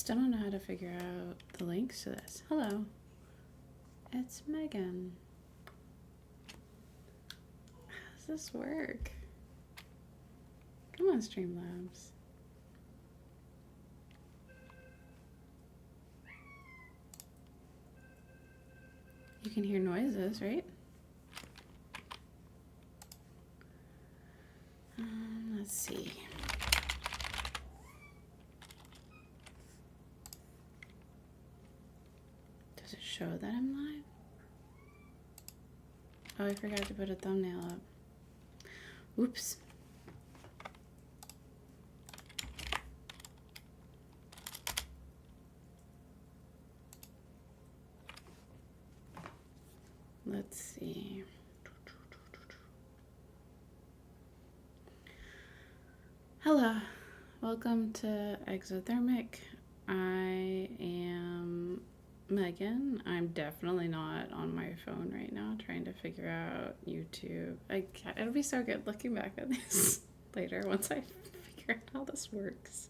still don't know how to figure out the links to this. Hello. It's Megan. How does this work? Come on, Streamlabs. You can hear noises, right? Let's see. Does it show that I'm live? Oh, I forgot to put a thumbnail up. Oops. Let's see. Hello, welcome to Exothermic. I am Megan. I'm definitely not on my phone right now trying to figure out YouTube. It'll be so good looking back at this later once I figure out how this works.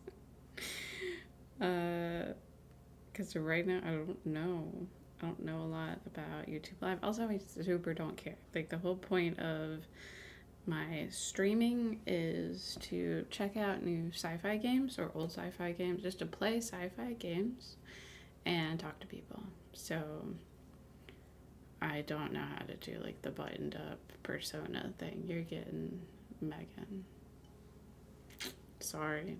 Because right now I don't know a lot about YouTube Live. Also, I super don't care. Like, the whole point of my streaming is to check out new sci-fi games or old sci-fi games, just to play sci-fi games and talk to people. So I don't know how to do like the buttoned up persona thing. You're getting Megan. Sorry.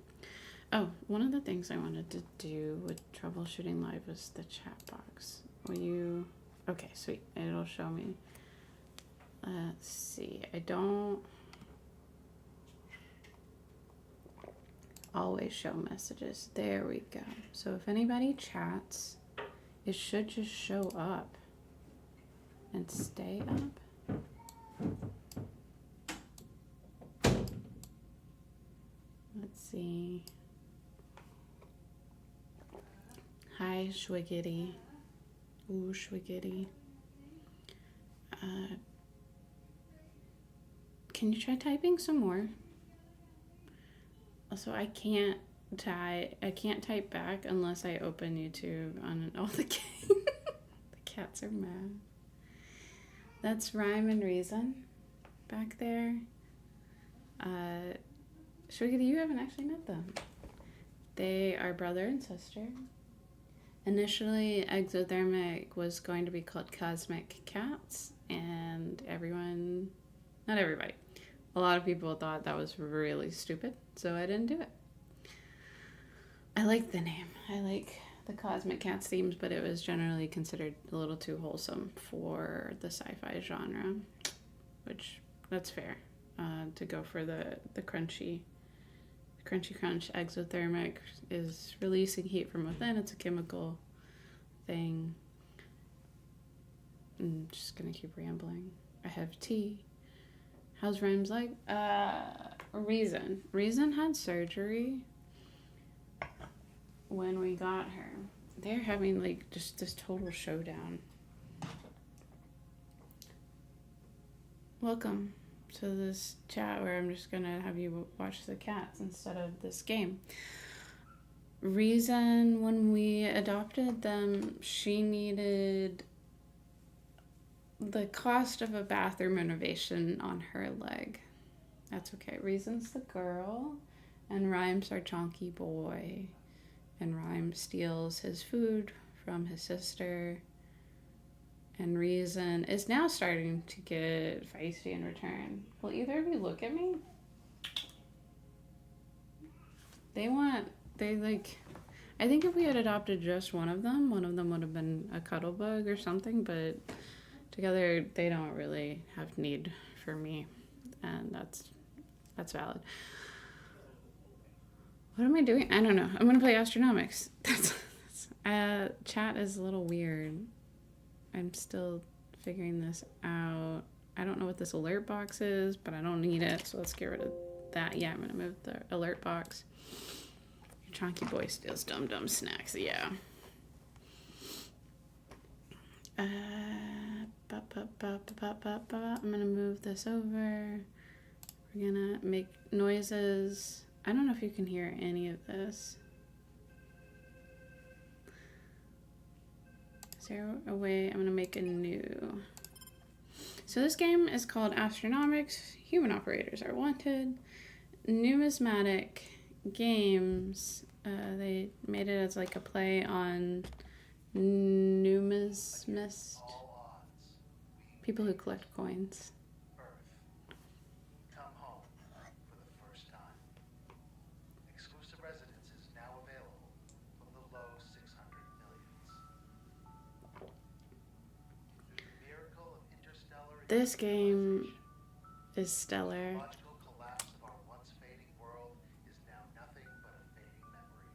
Oh, one of the things I wanted to do with troubleshooting live was the chat box. Will you? Okay, sweet. It'll show me. Let's see. I don't always show messages. There we go. So if anybody chats, it should just show up and stay up. Let's see. Hi, Schwiggity. Ooh, Schwiggity. Can you try typing some more? Also, I can't type back unless I open YouTube on the cats are mad. That's Rhyme and Reason back there. Schwiggity, you haven't actually met them. They are brother and sister. Initially, Exothermic was going to be called Cosmic Cats, and not everybody, a lot of people thought that was really stupid, so I didn't do it. I like the name. I like the Cosmic Cats themes, but it was generally considered a little too wholesome for the sci-fi genre, which, that's fair, to go for the crunchy crunch. Exothermic is releasing heat from within. It's a chemical thing. I'm just gonna keep rambling. I have tea. How's Rhymes like? Reason had surgery when we got her. They're having like just this total showdown. Welcome to this chat where I'm just gonna have you watch the cats instead of this game. Reason, when we adopted them, she needed the cost of a bathroom renovation on her leg. That's okay. Reason's the girl, and Rhyme's our chonky boy. And Rhyme steals his food from his sister. And Reason is now starting to get feisty in return. Will either of you look at me? I think if we had adopted just one of them would have been a cuddle bug or something, but together they don't really have need for me, and that's valid. What am I doing? I don't know. I'm gonna play Astronomics. Chat is a little weird. I'm still figuring this out. I don't know what this alert box is, but I don't need it, so let's get rid of that. Yeah, I'm gonna move the alert box. Your chonky boy steals dum-dum snacks, yeah. I'm gonna move this over. We're gonna make noises. I don't know if you can hear any of this. Is there a way I'm going to make a new... So this game is called Astronomics. Human operators are wanted. Numizmatic Games. They made it as like a play on numismist. People who collect coins. Come home for the first time. Exclusive residences now available from the low 600 millions. Through the miracle of interstellar This game is stellar. the logical collapse of our once fading world is now nothing but a fading memory.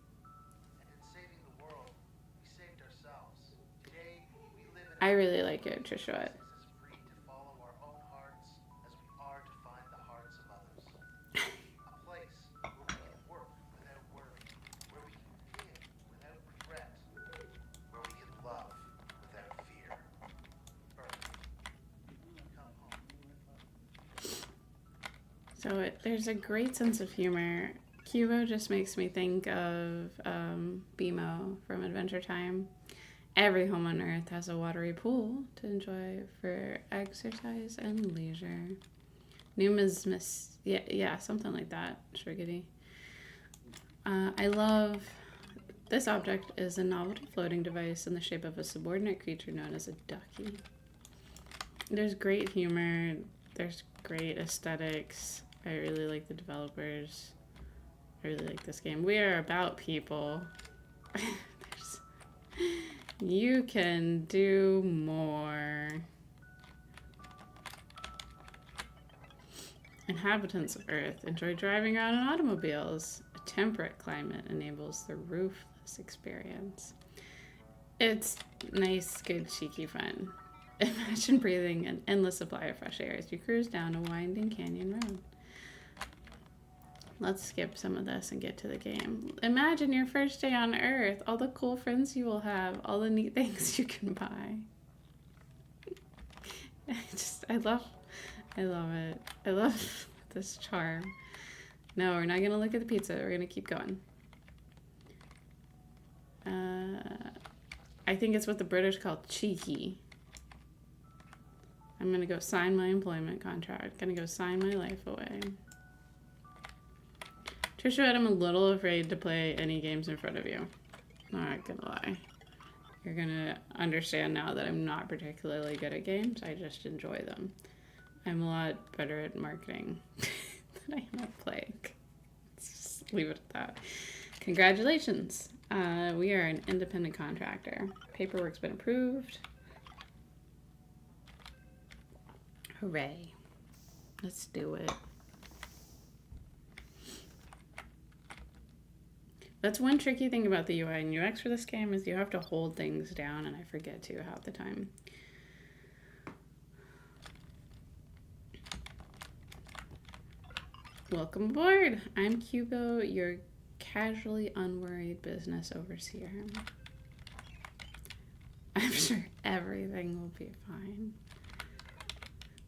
And in saving the world, we saved ourselves. Today, we live in I really like it, Trisha. as free to follow our own hearts as we are to find the hearts of others. A place where we can work without worry, where we can give without regret, where we can love without fear. Earth, come home. So there's a great sense of humor. Cubo just makes me think of BMO from Adventure Time. Every home on Earth has a watery pool to enjoy for exercise and leisure. Numismist, yeah, something like that. Shriggity. I love this object is a novelty floating device in the shape of a subordinate creature known as a ducky. There's great humor. There's great aesthetics. I really like the developers. I really like this game. We are about people. You can do more. Inhabitants of Earth enjoy driving around in automobiles. A temperate climate enables the roofless experience. It's nice, good, cheeky fun. Imagine breathing an endless supply of fresh air as you cruise down a winding canyon road. Let's skip some of this and get to the game. Imagine your first day on Earth, all the cool friends you will have, all the neat things you can buy. I love it. I love this charm. No, we're not gonna look at the pizza. We're gonna keep going. I think it's what the British call cheeky. I'm gonna go sign my employment contract. Gonna go sign my life away. Trisha, I'm a little afraid to play any games in front of you. Not gonna lie. You're gonna understand now that I'm not particularly good at games. I just enjoy them. I'm a lot better at marketing than I am at playing. Let's just leave it at that. Congratulations. We are an independent contractor. Paperwork's been approved. Hooray. Let's do it. That's one tricky thing about the UI and UX for this game is you have to hold things down, and I forget to half the time. Welcome aboard. I'm Cubo, your casually unworried business overseer. I'm sure everything will be fine.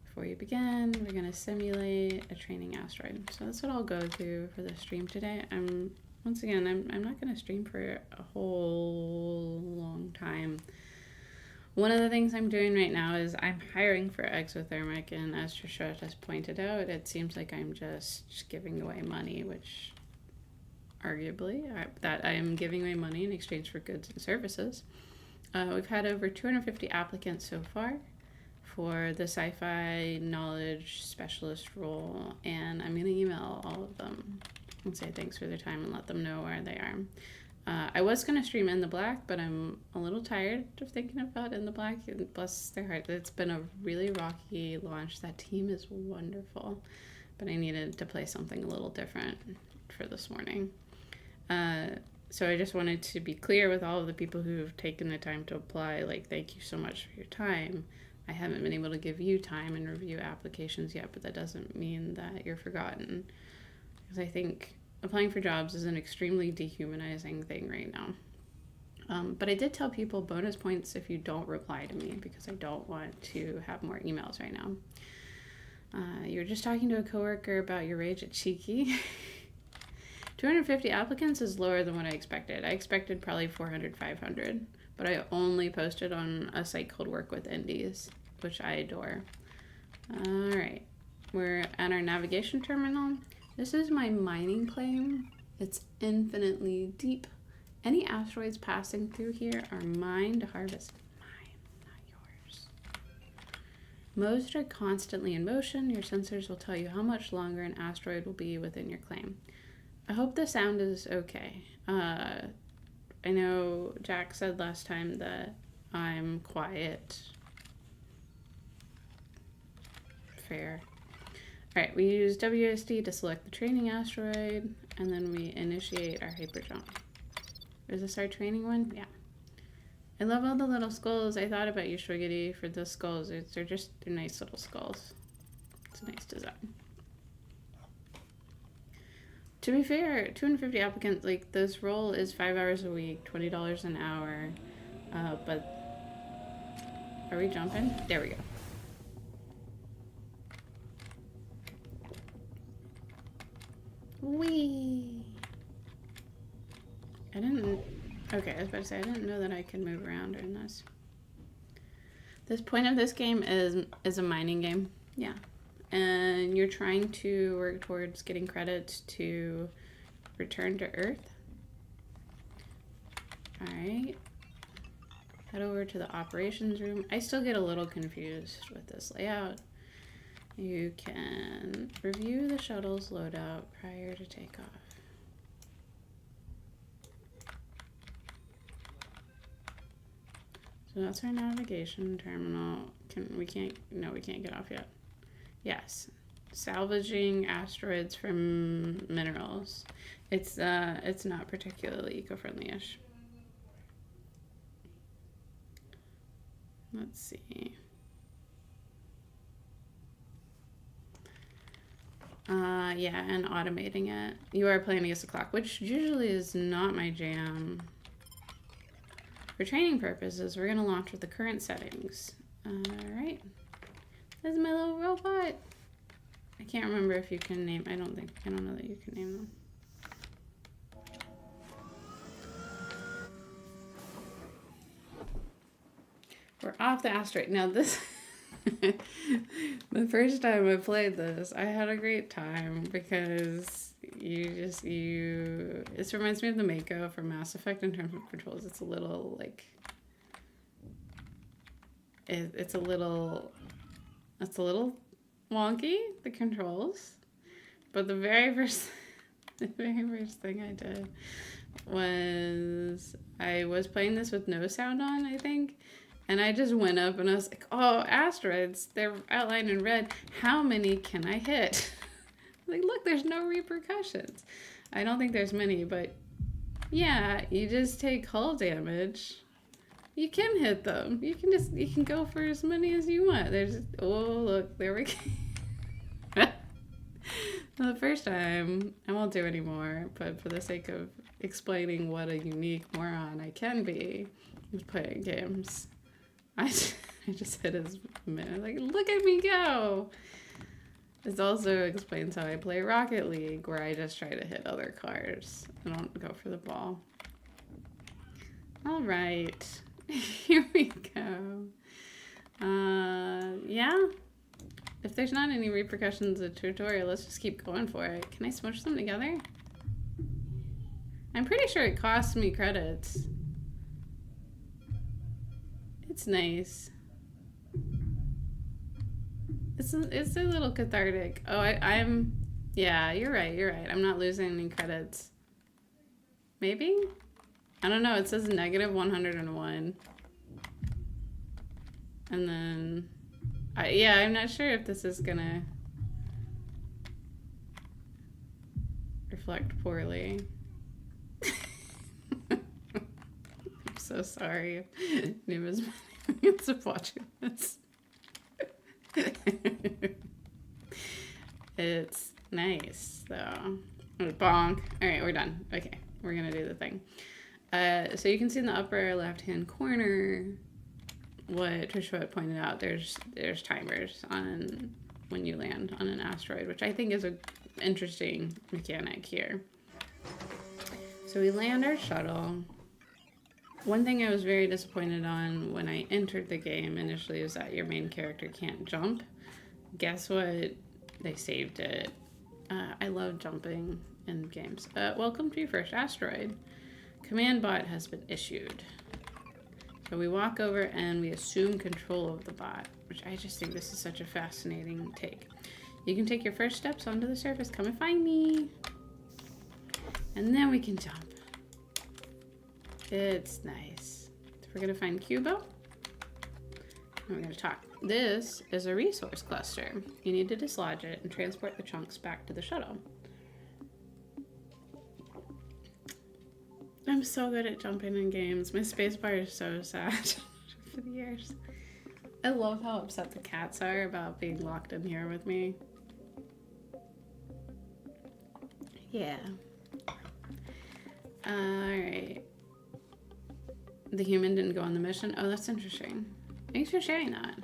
Before you begin, we're going to simulate a training asteroid. So that's what I'll go through for the stream today. Once again, I'm not going to stream for a whole long time. One of the things I'm doing right now is I'm hiring for Exothermic, and as Trisha has pointed out, it seems like I'm just giving away money, which arguably, that I am giving away money in exchange for goods and services. We've had over 250 applicants so far for the sci-fi knowledge specialist role, and I'm going to email all of them and say thanks for their time and let them know where they are. I was going to stream In the Black, but I'm a little tired of thinking about In the Black. Bless their heart. It's been a really rocky launch. That team is wonderful, but I needed to play something a little different for this morning. So I just wanted to be clear with all of the people who have taken the time to apply, like, thank you so much for your time. I haven't been able to give you time and review applications yet, but that doesn't mean that you're forgotten. Because I think applying for jobs is an extremely dehumanizing thing right now. But I did tell people bonus points if you don't reply to me, because I don't want to have more emails right now. You were just talking to a coworker about your rage at Cheeky. 250 applicants is lower than what I expected. I expected probably 400, 500. but I only post it on a site called Work with Indies, which I adore. All right, we're at our navigation terminal. This is my mining claim. It's infinitely deep. Any asteroids passing through here are mine to harvest. Mine, not yours. Most are constantly in motion. Your sensors will tell you how much longer an asteroid will be within your claim. I hope the sound is okay. I know Jack said last time that I'm quiet. Fair. Alright, we use WSD to select the training asteroid, and then we initiate our hyperjump. Is this our training one? Yeah. I love all the little skulls. I thought about you, Shwiggity, for the skulls. They're nice little skulls. It's a nice design. To be fair, 250 applicants, like, this role is 5 hours a week, $20 an hour. But are we jumping? There we go. Whee! Okay, I was about to say, I didn't know that I could move around during this. This point of this game is a mining game. Yeah. And you're trying to work towards getting credits to return to Earth. Alright. Head over to the operations room. I still get a little confused with this layout. You can review the shuttle's loadout prior to takeoff. So that's our navigation terminal. We can't get off yet. Yes. Salvaging asteroids from minerals. It's not particularly eco-friendly-ish. Let's see. Yeah, and automating it. You are playing against the clock, which usually is not my jam. For training purposes, we're gonna launch with the current settings. Alright. This is my little robot. I can't remember if you can name, I don't know that you can name them. We're off the asteroid. Now this, the first time I played this, I had a great time because this reminds me of the Mako from Mass Effect in terms of controls. It's a little like, it's a little wonky, the controls, but the very first thing I did was I was playing this with no sound on, I think. And I just went up and I was like, oh, asteroids, they're outlined in red. How many can I hit? Like, look, there's no repercussions. I don't think there's many, but yeah, you just take hull damage. You can hit them. You can go for as many as you want. Oh, look, there we go. The first time, I won't do any more, but for the sake of explaining what a unique moron I can be, is playing games. I just hit his minute, like, look at me go! This also explains how I play Rocket League, where I just try to hit other cars. I don't go for the ball. Alright, here we go. Yeah, if there's not any repercussions of the tutorial, let's just keep going for it. Can I smush them together? I'm pretty sure it costs me credits. It's nice. It's a little cathartic. Oh, yeah, you're right. I'm not losing any credits. Maybe? I don't know. It says negative 101. And then, I'm not sure if this is gonna reflect poorly. I'm so sorry. Numizmatic Games of watching this. It's nice though. Bonk. Alright, we're done. Okay, we're gonna do the thing. So you can see in the upper left hand corner what Trishwa pointed out. There's timers on when you land on an asteroid, which I think is an interesting mechanic here. So we land our shuttle. One thing I was very disappointed on when I entered the game initially is that your main character can't jump. Guess what? They saved it. I love jumping in games. Welcome to your first asteroid. Command bot has been issued. So we walk over and we assume control of the bot, which I just think this is such a fascinating take. You can take your first steps onto the surface. Come and find me. And then we can jump. It's nice. So we're going to find Cubo. And we're going to talk. This is a resource cluster. You need to dislodge it and transport the chunks back to the shuttle. I'm so good at jumping in games. My spacebar is so sad for the years. I love how upset the cats are about being locked in here with me. Yeah. Alright. The human didn't go on the mission. Oh, that's interesting. Thanks for sharing that.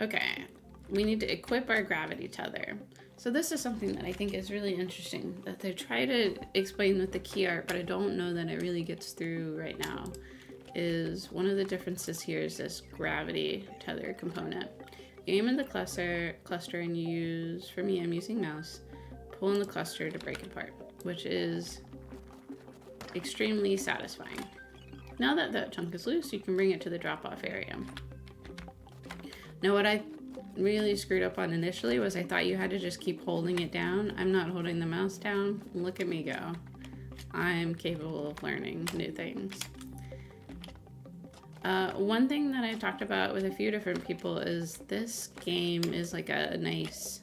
Okay. We need to equip our gravity tether. So this is something that I think is really interesting that they try to explain with the key art, but I don't know that it really gets through right now. Is one of the differences here is this gravity tether component. You aim in the cluster and you use, for me, I'm using mouse, pull in the cluster to break apart, which is extremely satisfying. Now that that chunk is loose, you can bring it to the drop-off area. Now what I really screwed up on initially was I thought you had to just keep holding it down. I'm not holding the mouse down. Look at me go. I'm capable of learning new things. One thing that I've talked about with a few different people is this game is like a nice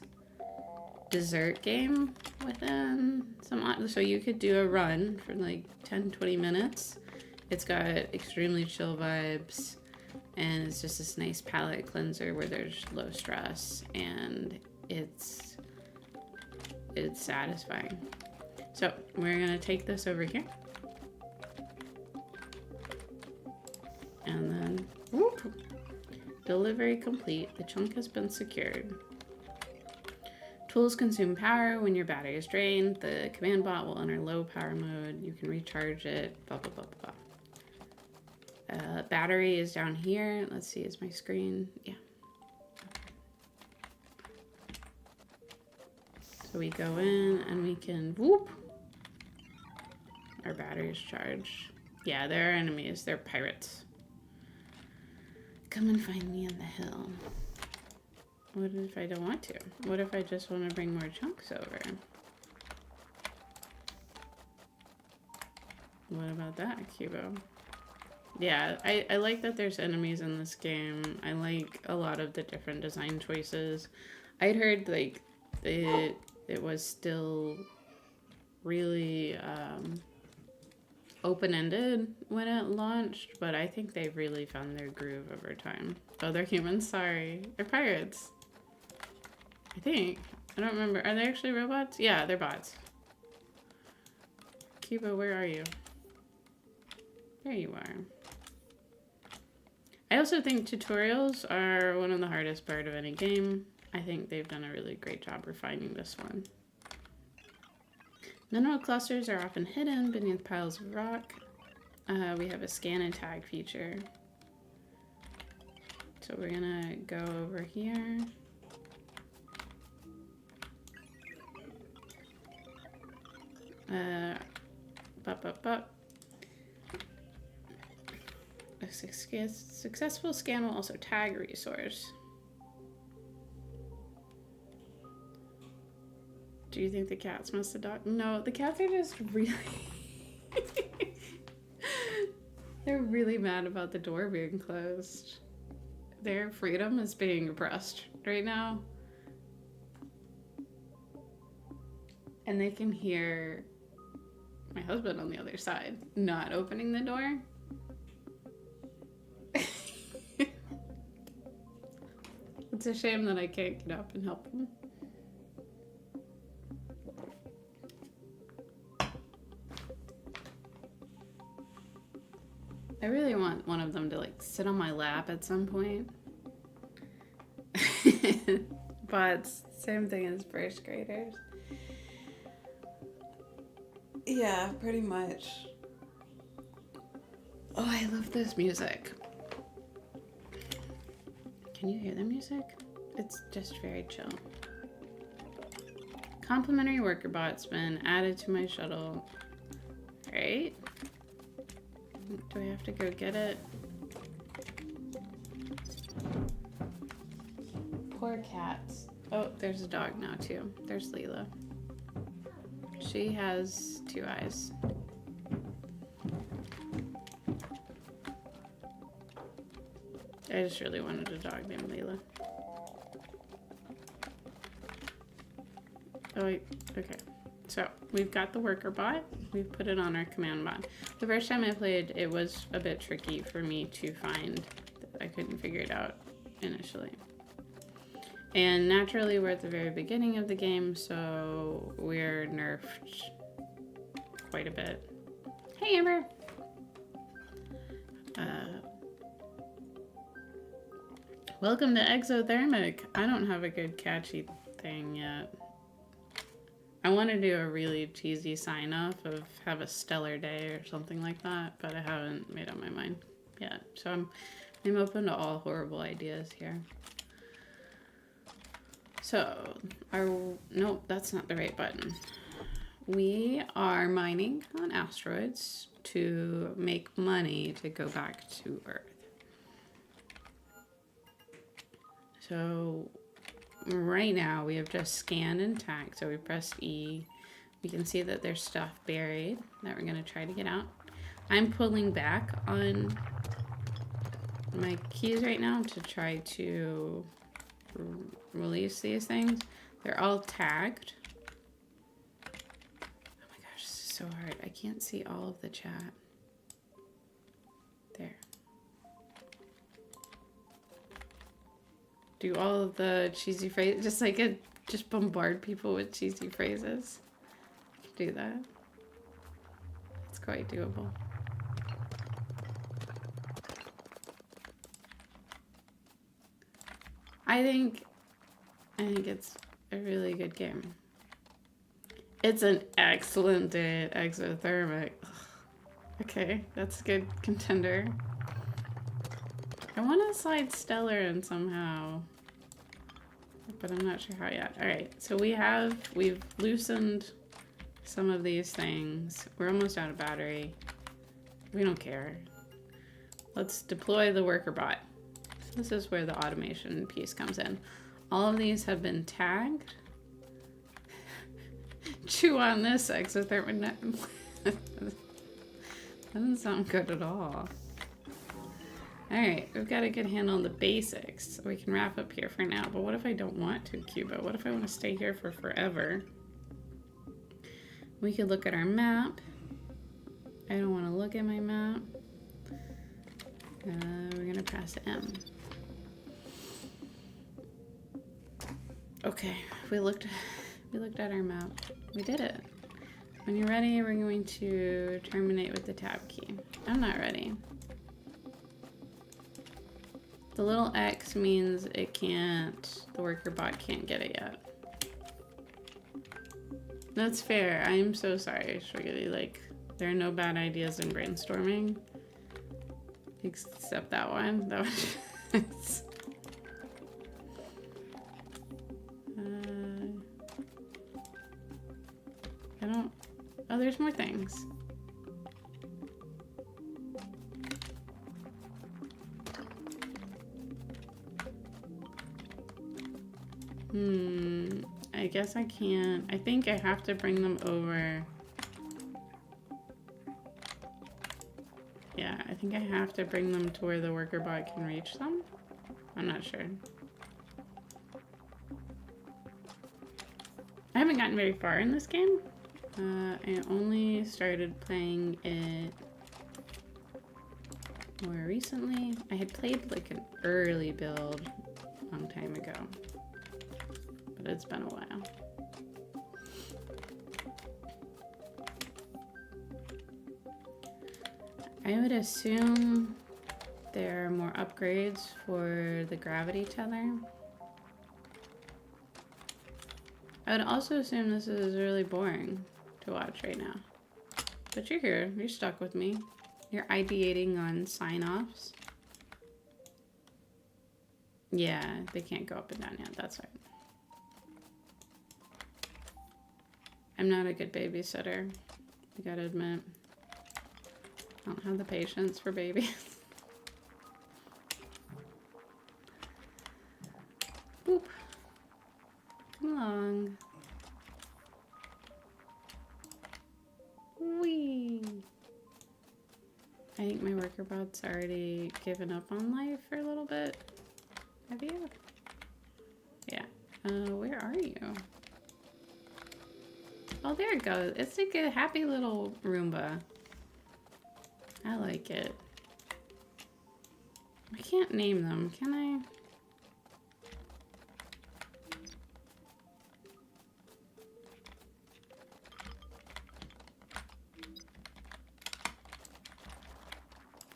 dessert game within some, so you could do a run for like 10-20 minutes. It's got extremely chill vibes, and it's just this nice palate cleanser where there's low stress, and it's satisfying. So we're gonna take this over here, and then whoop, delivery complete. The chunk has been secured. Tools consume power when your battery is drained. The command bot will enter low power mode. You can recharge it, blah, blah, blah, blah. Battery is down here. Let's see, is my screen? Yeah. So we go in and we can, whoop. Our battery is charged. Yeah, they're enemies. They're pirates. Come and find me on the hill. What if I don't want to? What if I just want to bring more chunks over? What about that, Cubo? Yeah, I like that there's enemies in this game. I like a lot of the different design choices. I'd heard like it was still really open-ended when it launched, but I think they've really found their groove over time. Oh, they're humans, sorry. They're pirates. I think. I don't remember. Are they actually robots? Yeah, they're bots. Cuba, where are you? There you are. I also think tutorials are one of the hardest part of any game. I think they've done a really great job refining this one. Mineral clusters are often hidden beneath piles of rock. We have a scan and tag feature. So we're gonna go over here. A successful scan will also tag a resource. Do you think the cats must have died? No, the cats are just really... They're really mad about the door being closed. Their freedom is being oppressed right now. And they can hear my husband on the other side not opening the door. It's a shame that I can't get up and help him. I really want one of them to like sit on my lap at some point. But same thing as first graders. Yeah, pretty much. Oh, I love this music. Can you hear the music? It's just very chill. Complimentary worker bot's been added to my shuttle. Right? Do I have to go get it? Poor cats. Oh, there's a dog now too. There's Leela. She has 2 eyes. I just really wanted a dog named Leela. Oh, wait. Okay. So, we've got the worker bot. We've put it on our command bot. The first time I played, it was a bit tricky for me to find. I couldn't figure it out initially. And naturally, we're at the very beginning of the game, so we're nerfed quite a bit. Hey, Amber! Welcome to Exothermic. I don't have a good catchy thing yet. I want to do a really cheesy sign-off of have a stellar day or something like that, but I haven't made up my mind yet. So I'm open to all horrible ideas here. So, nope, that's not the right button. We are mining on asteroids to make money to go back to Earth. So, right now we have just scanned and tagged. So we pressed E. We can see that there's stuff buried that we're going to try to get out. I'm pulling back on my keys right now to try to release these things. They're all tagged. Oh my gosh, this is so hard. I can't see all of the chat. There. Do all of the cheesy phrases, just bombard people with cheesy phrases. I can do that. It's quite doable. I think it's a really good game. It's an excellent day at Exothermic. Ugh. Okay, that's a good contender. I want to slide Stellar in somehow, but I'm not sure how yet. All right, so we've loosened some of these things. We're almost out of battery. We don't care. Let's deploy the worker bot. This is where the automation piece comes in. All of these have been tagged. Chew on this, Exothermic. That doesn't sound good at all. Alright, we've got a good handle on the basics, so we can wrap up here for now. But what if I don't want to, Cuba? What if I want to stay here for forever? We could look at our map. I don't want to look at my map. We're going to press M. Okay, we looked at our map. We did it. When you're ready, we're going to terminate with the tab key. I'm not ready. The little X means it can't, the worker bot can't get it yet. That's fair. I'm so sorry, Shwiggy. Like, there are no bad ideas in brainstorming. Except that one. That was I don't... Oh, there's more things. I guess I can't. I think I have to bring them over. Yeah, I think I have to bring them to where the worker bot can reach them. I'm not sure. I haven't gotten very far in this game. I only started playing it more recently. I had played like an early build a long time ago, but it's been a while. I would assume there are more upgrades for the gravity tether. I would also assume this is really boring to watch right now. But you're here. You're stuck with me. You're ideating on sign-offs? Yeah, they can't go up and down yet. That's right. I'm not a good babysitter. I gotta admit. I don't have the patience for babies. Boop. Come along. Whee! I think my worker bot's already given up on life for a little bit. Have you? Yeah. Where are you? Oh, there it goes. It's like a happy little Roomba. I like it. I can't name them, can I?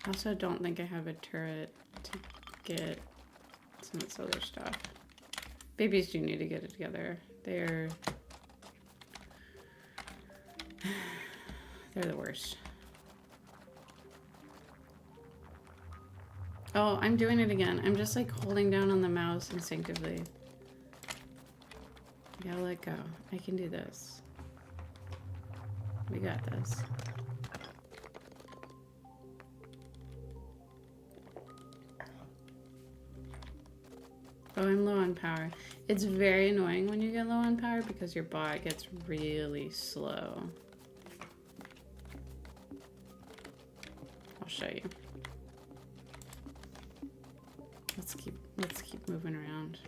I also don't think I have a turret to get some of this other stuff. Babies do need to get it together. They're the worst. Oh, I'm doing it again. I'm just like holding down on the mouse instinctively. I gotta let go. I can do this. We got this. Oh, I'm low on power. It's very annoying when you get low on power because your bot gets really slow. I'll show you. Let's keep moving around.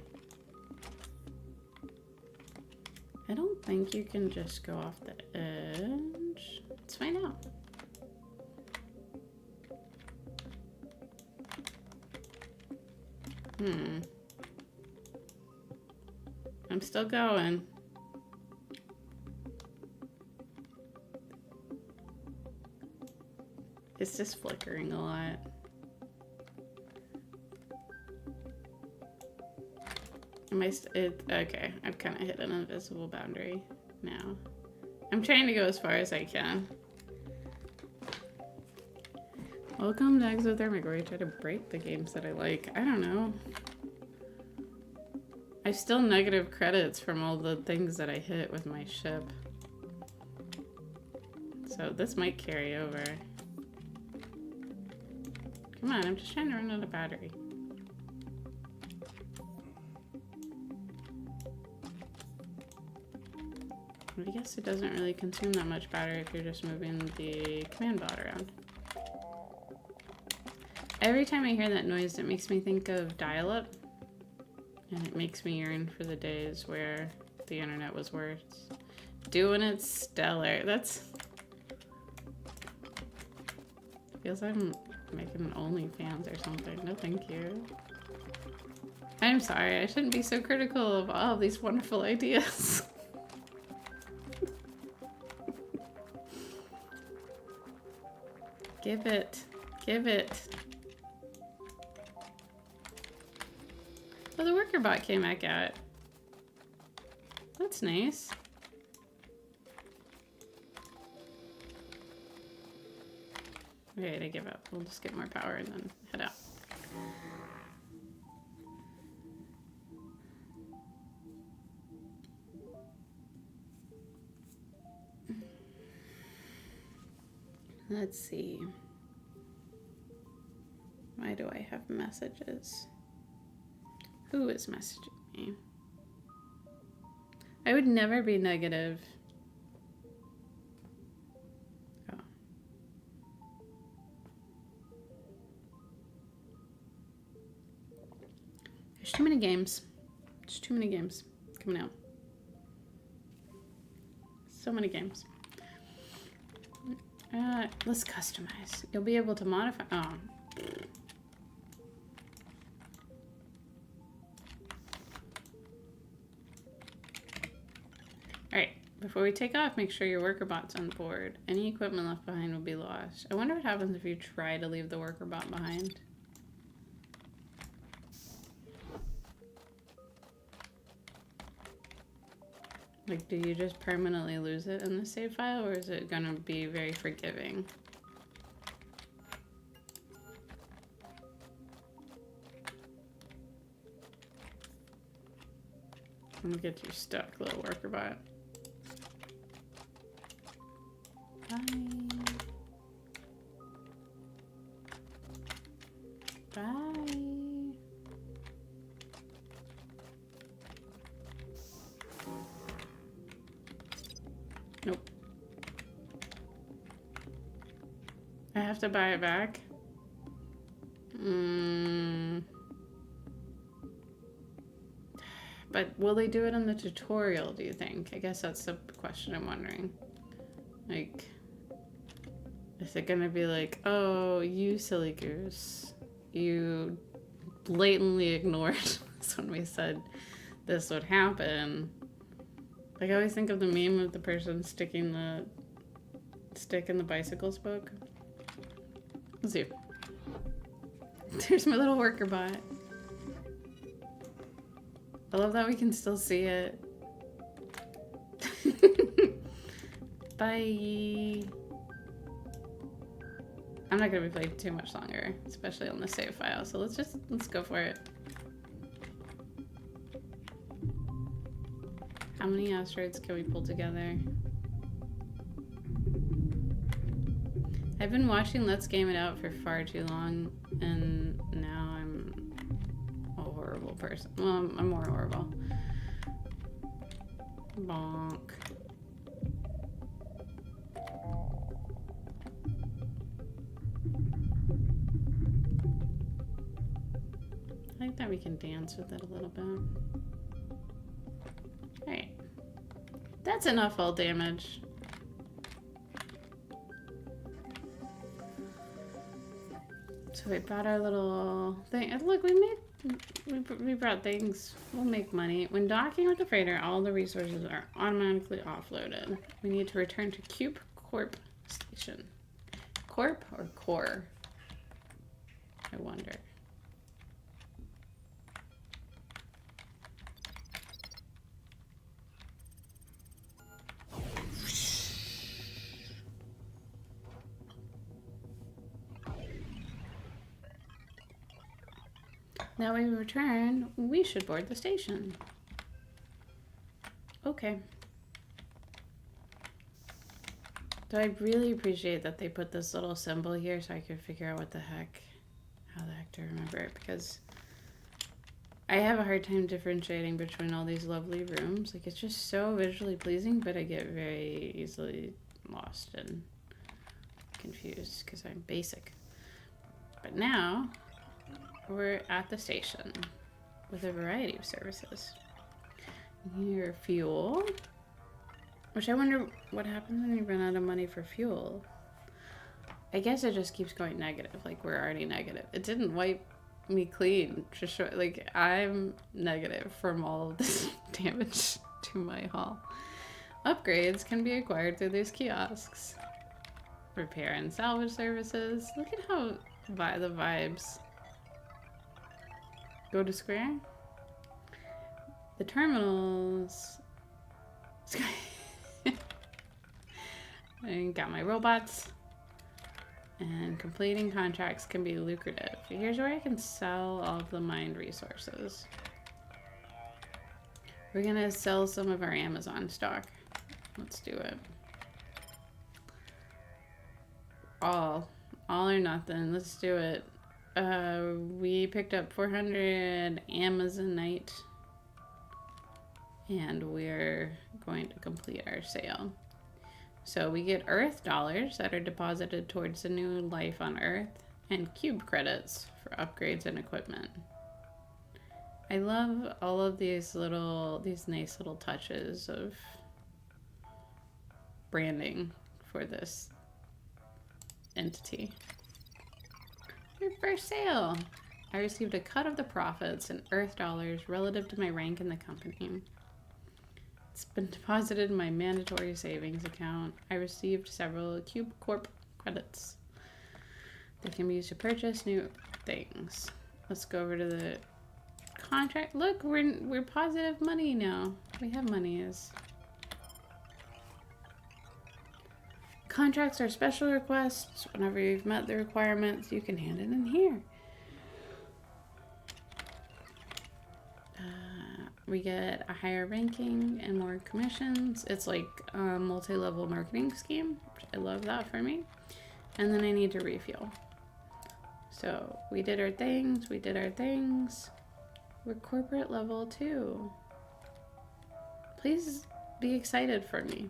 I don't think you can just go off the edge. Let's find out. I'm still going. It's just flickering a lot. Okay, I've kind of hit an invisible boundary now. I'm trying to go as far as I can. Welcome to Exothermic, where I try to break the games that I like. I don't know. I still negative credits from all the things that I hit with my ship. So this might carry over. Come on, I'm just trying to run out of battery. I guess it doesn't really consume that much battery if you're just moving the command bot around. Every time I hear that noise, it makes me think of dial-up. And it makes me yearn for the days where the internet was worse. Doing it stellar. That's... feels like I'm making an OnlyFans or something. No, thank you. I'm sorry. I shouldn't be so critical of all of these wonderful ideas. Give it. Give it. Oh, the worker bot came back out. That's nice. Alright, I give up. We'll just get more power and then head out. Let's see. Why do I have messages? Who is messaging me? I would never be negative. Oh. There's too many games. There's too many games coming out. So many games. Let's customize. You'll be able to modify. Oh. Alright, before we take off, make sure your worker bot's on board. Any equipment left behind will be lost. I wonder what happens if you try to leave the worker bot behind. Like, do you just permanently lose it in the save file, or is it gonna be very forgiving? I'm gonna get you stuck, little worker bot. Bye. Bye. Nope. I have to buy it back? But will they do it in the tutorial, do you think? I guess that's the question I'm wondering. Like, is it gonna be like, oh, you silly goose, you blatantly ignored us when we said this would happen? Like, I always think of the meme of the person sticking the stick in the bicycle spoke. Let's see. There's my little worker bot. I love that we can still see it. Bye. I'm not gonna be playing too much longer, especially on the save file. So let's go for it. How many asteroids can we pull together? I've been watching Let's Game It Out for far too long, and now I'm a horrible person. Well, I'm more horrible. Bonk. I like that we can dance with it a little bit. Alright. That's enough all damage. So we brought our little thing. And look, we brought things. We'll make money. When docking with the freighter, all the resources are automatically offloaded. We need to return to Cube Corp Station. Corp or Core? I wonder. Now when we return, we should board the station. Okay. So I really appreciate that they put this little symbol here so I could figure out how the heck to remember it, because I have a hard time differentiating between all these lovely rooms. Like, it's just so visually pleasing, but I get very easily lost and confused because I'm basic. But now we're at the station with a variety of services. Here, fuel. Which I wonder what happens when you run out of money for fuel. I guess it just keeps going negative. Like, we're already negative. It didn't wipe me clean. Just show, like, I'm negative from all of this damage to my hull. Upgrades can be acquired through these kiosks. Repair and salvage services. Look at how the vibes. Go to square. The terminals. I got my robots. And completing contracts can be lucrative. Here's where I can sell all of the mined resources. We're gonna sell some of our Amazon stock. Let's do it. All or nothing. Let's do it. We picked up 400 Amazonite, and we're going to complete our sale. So we get Earth dollars that are deposited towards the new life on Earth, and cube credits for upgrades and equipment. I love all of these nice little touches of branding for this entity. Your first sale! I received a cut of the profits in Earth dollars relative to my rank in the company. It's been deposited in my mandatory savings account. I received several Cube Corp credits. They can be used to purchase new things. Let's go over to the contract. Look, we're positive money now. We have monies. Contracts are special requests. Whenever you've met the requirements, you can hand it in here. we get a higher ranking and more commissions. It's like a multi-level marketing scheme. I love that for me. And then I need to refuel. So we did our things. We did our things. We're corporate level 2. Please be excited for me.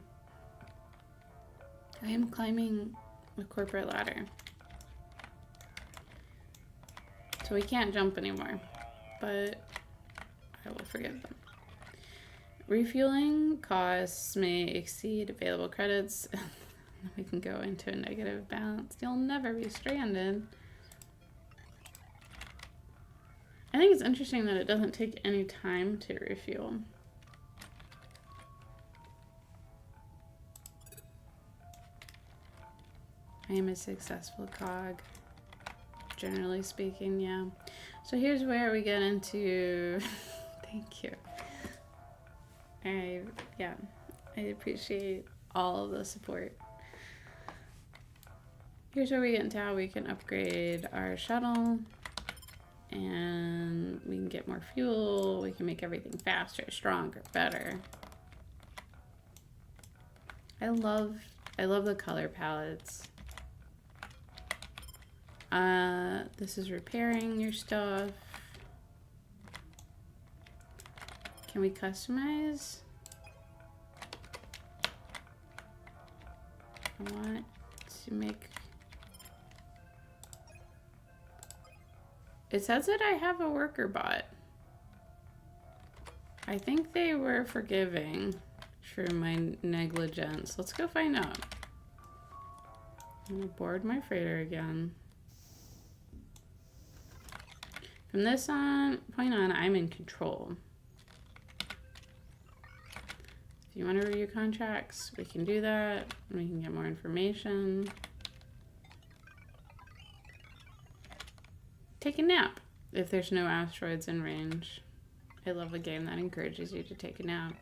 I am climbing the corporate ladder. So we can't jump anymore, but I will forgive them. Refueling costs may exceed available credits. We can go into a negative balance. You'll never be stranded. I think it's interesting that it doesn't take any time to refuel. I am a successful cog. Generally speaking, yeah. So here's where we get into... Thank you. I appreciate all of the support. Here's where we get into how we can upgrade our shuttle. And we can get more fuel. We can make everything faster, stronger, better. I love the color palettes. This is repairing your stuff. Can we customize? I want to make... It says that I have a worker bot. I think they were forgiving for my negligence. Let's go find out. I'm gonna board my freighter again. From this point on, I'm in control. If you want to review contracts, we can do that. And we can get more information. Take a nap if there's no asteroids in range. I love a game that encourages you to take a nap.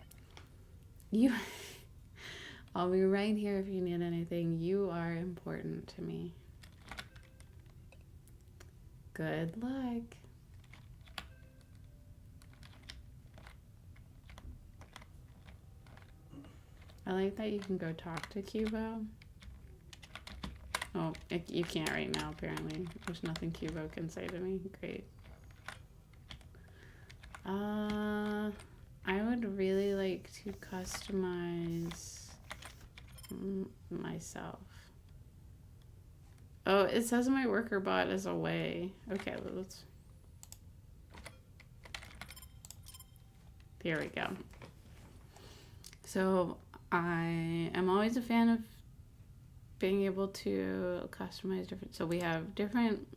I'll be right here if you need anything. You are important to me. Good luck. I like that you can go talk to Cubo. Oh, you can't right now, apparently. There's nothing Cubo can say to me. Great. I would really like to customize myself. Oh, it says my worker bot is away. Okay, let's... Here we go. So, I am always a fan of being able to customize different... So we have different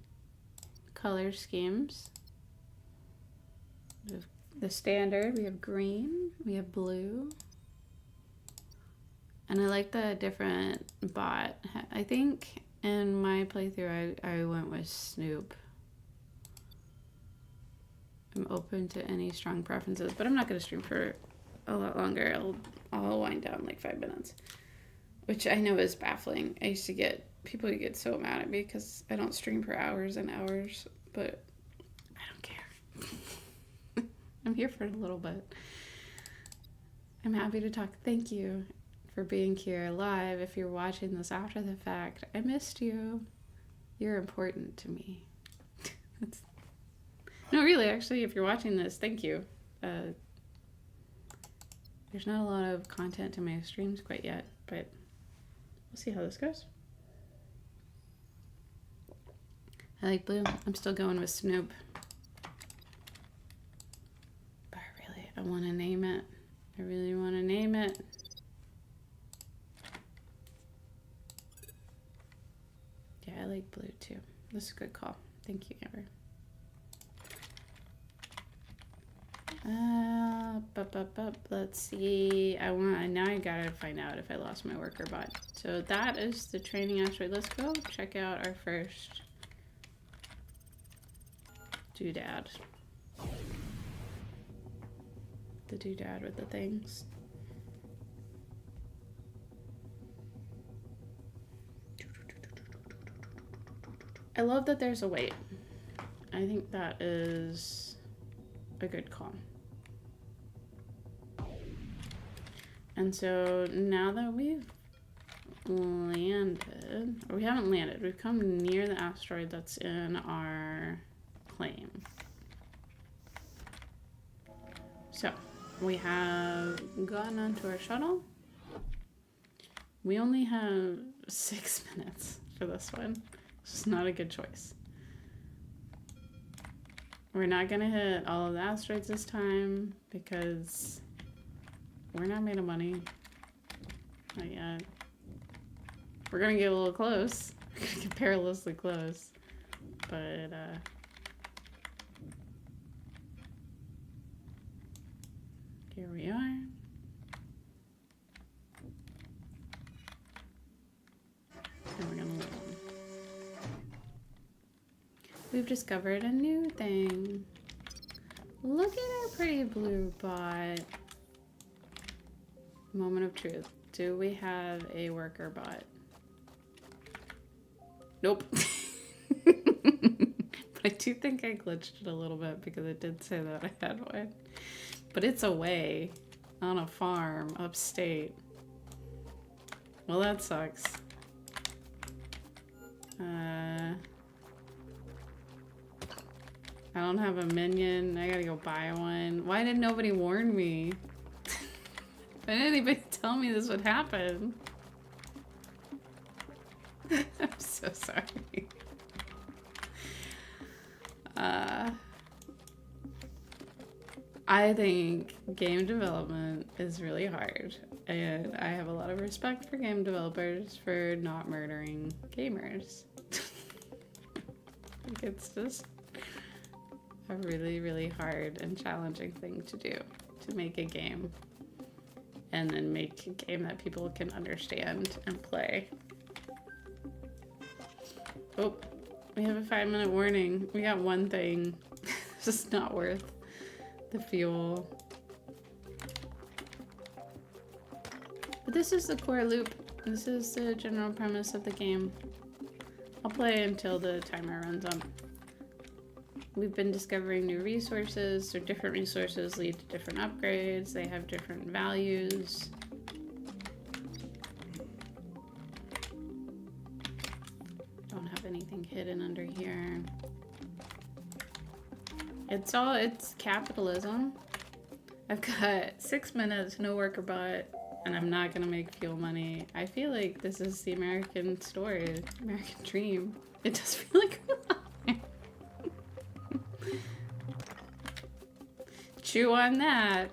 color schemes. We have the standard, we have green, we have blue. And I like the different bot. I think in my playthrough I went with Snoop. I'm open to any strong preferences, but I'm not going to stream for a lot longer. I'll wind down like 5 minutes, which I know is baffling. I used to get people who get so mad at me because I don't stream for hours and hours, but I don't care. I'm here for a little bit. I'm happy to talk. Thank you for being here live. If you're watching this after the fact, I missed you. You're important to me. No, really, actually, if you're watching this, thank you. There's not a lot of content to my streams quite yet, but we'll see how this goes. I like blue. I'm still going with Snoop. But I want to name it. I really want to name it. Yeah, I like blue too. This is a good call. Thank you, Amber. Let's see. Now I gotta find out if I lost my worker bot. So that is the training asteroid. Let's go check out our first doodad. The doodad with the things. I love that there's a wait. I think that is a good call. And so now that we've landed, or we haven't landed, we've come near the asteroid that's in our claim. So we have gotten onto our shuttle. We only have 6 minutes for this one. It's just not a good choice. We're not gonna hit all of the asteroids this time because we're not made of money. Not yet. We're gonna get a little close. We're gonna get perilously close. But, here we are. And we're gonna live on. We've discovered a new thing. Look at our pretty blue bot. Moment of truth. Do we have a worker bot? Nope. But I do think I glitched it a little bit because it did say that I had one. But it's away on a farm upstate. Well, that sucks. I don't have a minion. I gotta go buy one. Why did nobody warn me? Why didn't anybody tell me this would happen? I'm so sorry. I think game development is really hard, and I have a lot of respect for game developers for not murdering gamers. Like, it's just a really, really hard and challenging thing to do, to make a game and then make a game that people can understand and play. Oh, we have a 5-minute warning. We got one thing. It's just not worth the fuel. But this is the core loop. This is the general premise of the game. I'll play until the timer runs up. We've been discovering new resources, so different resources lead to different upgrades. They have different values. Don't have anything hidden under here. It's capitalism. I've got 6 minutes, no worker bot, and I'm not gonna make fuel money. I feel like this is the American story, American dream. It does feel like chew on that.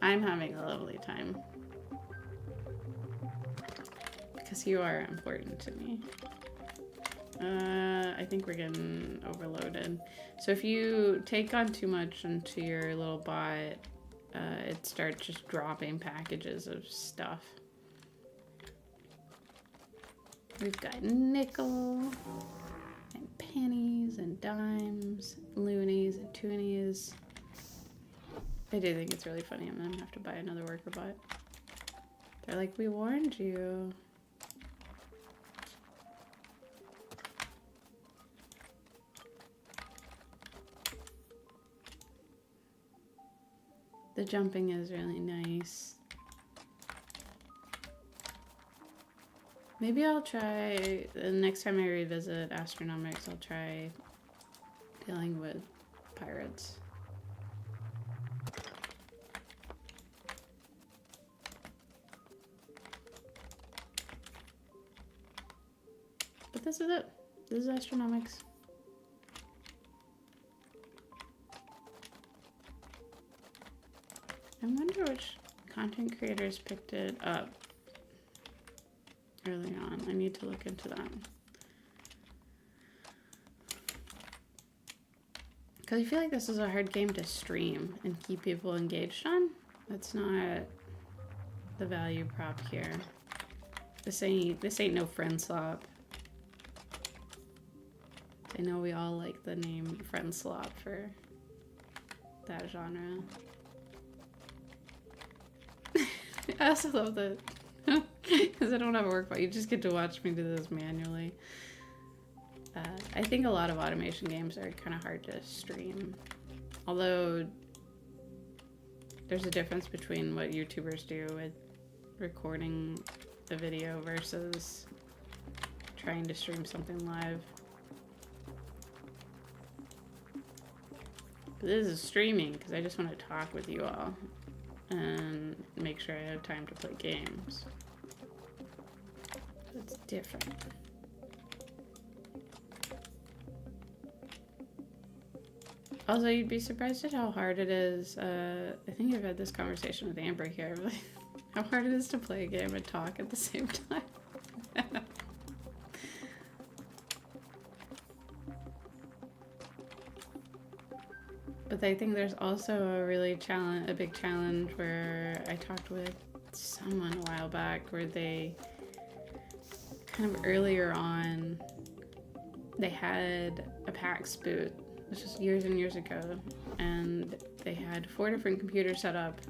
I'm having a lovely time. Because you are important to me. I think we're getting overloaded. So if you take on too much into your little bot, it starts just dropping packages of stuff. We've got nickel, and pennies, and dimes, loonies, and toonies. I do think it's really funny. I'm gonna have to buy another worker bot. They're like, we warned you. The jumping is really nice. Maybe I'll try, the next time I revisit Astronomics, I'll try dealing with pirates. But this is it. This is Astronomics. I wonder which content creators picked it up early on. I need to look into that. Because I feel like this is a hard game to stream and keep people engaged on. That's not the value prop here. This ain't no friend slop. I know we all like the name friend slop for that genre. I also love that because I don't have a workbook. You just get to watch me do this manually. I think a lot of automation games are kind of hard to stream. Although there's a difference between what YouTubers do with recording the video versus trying to stream something live. But this is streaming because I just want to talk with you all and make sure I have time to play games. So it's different. Also, you'd be surprised at how hard it is. I think I've had this conversation with Amber here. Like, how hard it is to play a game and talk at the same time. But I think there's also a big challenge where I talked with someone a while back where they kind of earlier on, they had a PAX booth. This was years and years ago, and they had 4 different computers set up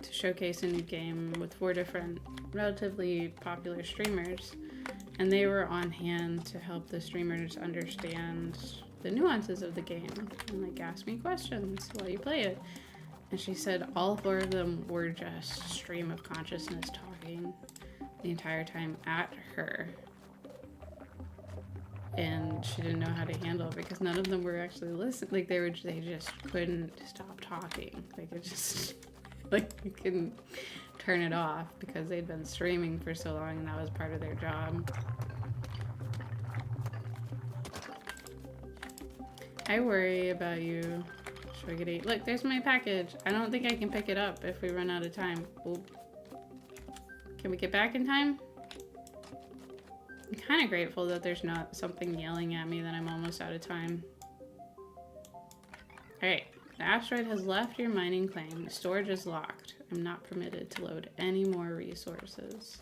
to showcase a new game with 4 different relatively popular streamers, and they were on hand to help the streamers understand the nuances of the game and like ask me questions while you play it. And she said all 4 of them were just stream of consciousness talking the entire time at her. And she didn't know how to handle it because none of them were actually listening. Like they just couldn't stop talking. Like it just, like you couldn't turn it off because they'd been streaming for so long and that was part of their job. I worry about you, Schwiggity. Look, there's my package. I don't think I can pick it up if we run out of time. Oop. Can we get back in time? I'm kind of grateful that there's not something yelling at me that I'm almost out of time. Alright, the asteroid has left your mining claim. Storage is locked. I'm not permitted to load any more resources.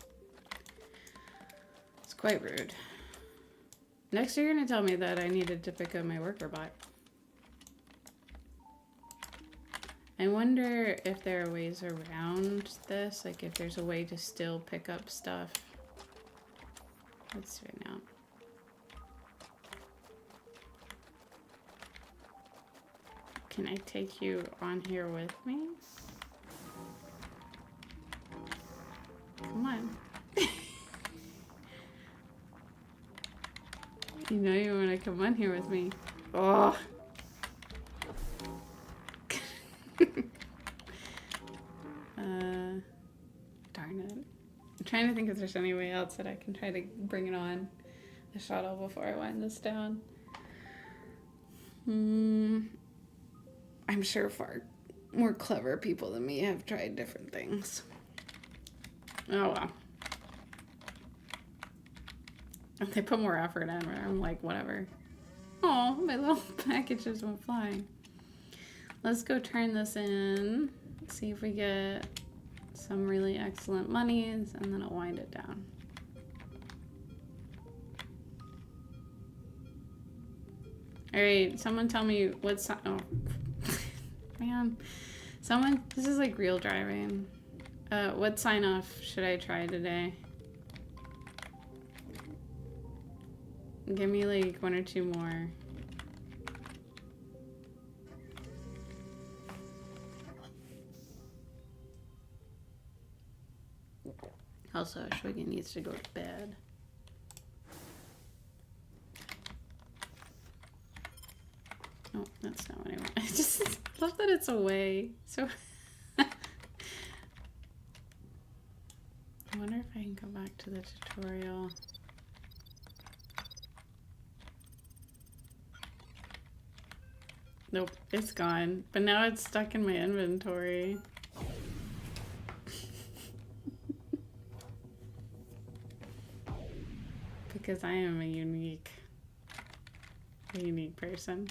It's quite rude. Next you're going to tell me that I needed to pick up my worker bot. I wonder if there are ways around this, like if there's a way to still pick up stuff. Let's find out. Can I take you on here with me? Come on. You know you want to come on here with me. Oh. Darn it. I'm trying to think if there's any way else that I can try to bring it on the shuttle before I wind this down. I'm sure far more clever people than me have tried different things. Oh well. And they put more effort in where I'm like, whatever. Oh, my little package just went flying. Let's go turn this in. See if we get some really excellent monies, and then I'll wind it down. Alright, someone tell me what's... Oh, man. Someone... This is like real driving. What sign-off should I try today? Give me like 1 or 2 more. Also, Schwiggen needs to go to bed. Oh, that's not what I want. I just love that it's away. So I wonder if I can go back to the tutorial. Nope, it's gone. But now it's stuck in my inventory. Because I am a unique person.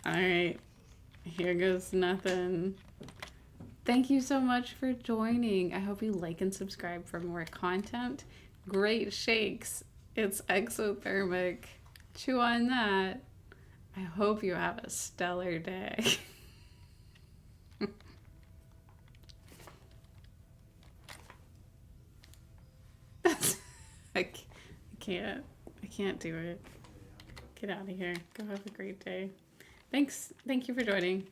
Alright, here goes nothing. Thank you so much for joining. I hope you like and subscribe for more content. Great shakes. It's Exothermic. Chew on that. I hope you have a stellar day. I can't. I can't do it. Get out of here. Go have a great day. Thanks. Thank you for joining.